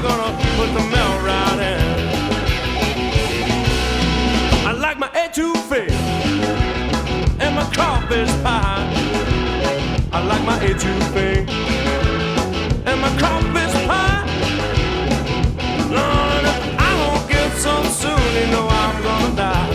gonna put the milk right in. I like my etouffee and my crawfish pie. I like my etouffee and my crawfish pie. Lord, if I don't get some soon, you know I'm gonna die.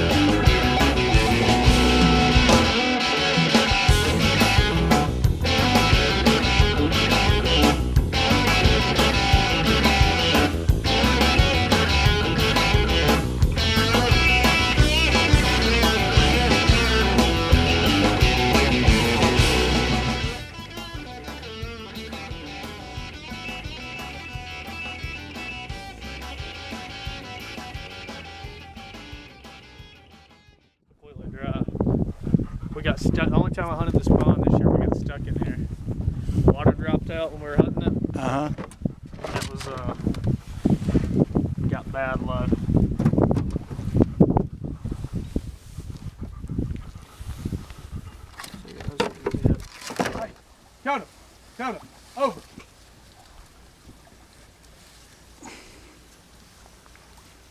We got stuck. The only time I hunted this pond this year, we got stuck in here. Water dropped out when we were hunting it. It was got bad luck. Hey, Coda, over.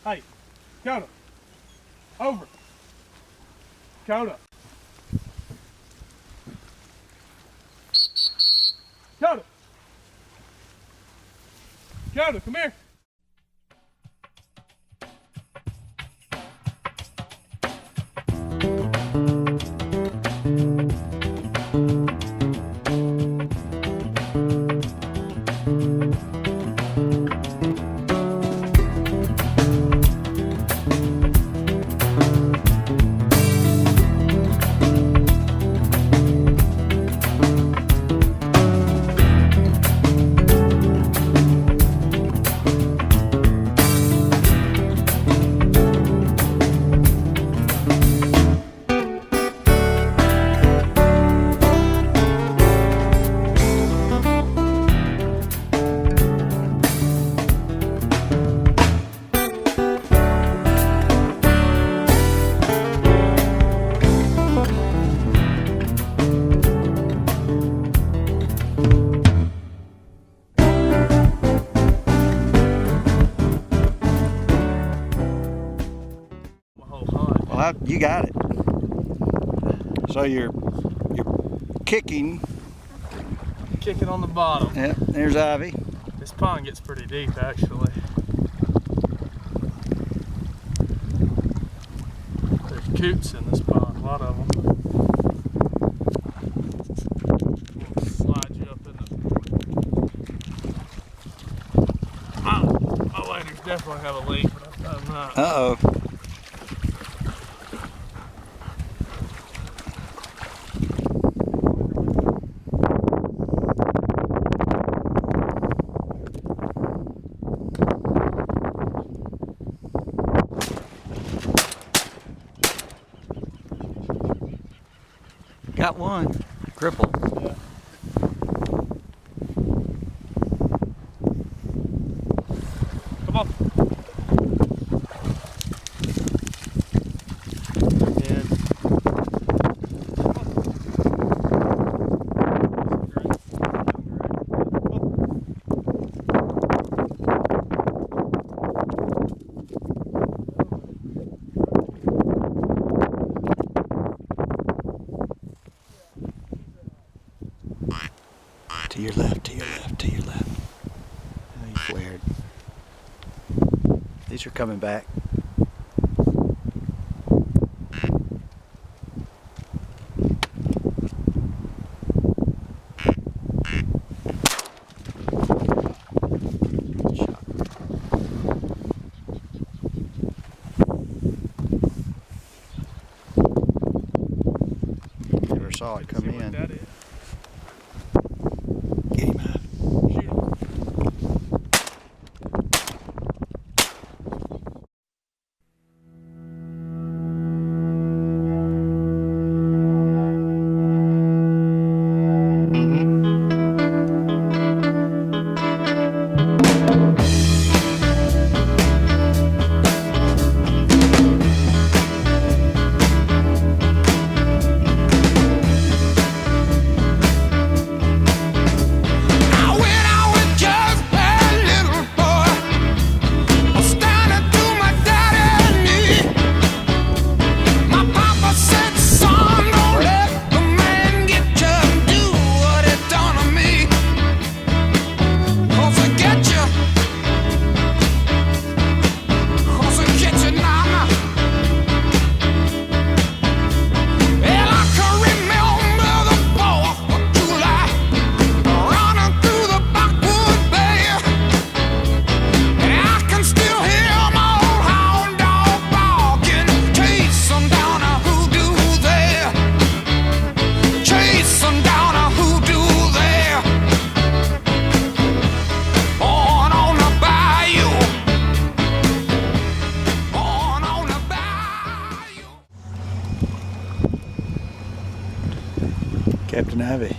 Hey, Coda, over. Coda. Coda, come here. Well, you got it. So you're kicking. Kicking on the bottom. Yep, there's Ivy. This pond gets pretty deep, actually. There's coots in this pond, a lot of them. We'll slide you up in the... My waders definitely have a leak, but I'm not. Uh-oh. Got one. Crippled. Yeah. Come on. And To your left, to your left, to your left. Oh, you flared. These are coming back. Good shot. Never saw it come in. that is. Get him out. Shoot him. Captain Abbey.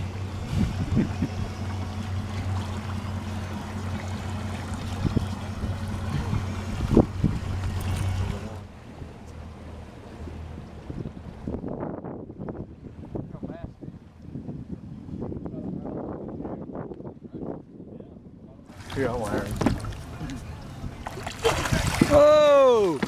Here, I want her. Oh!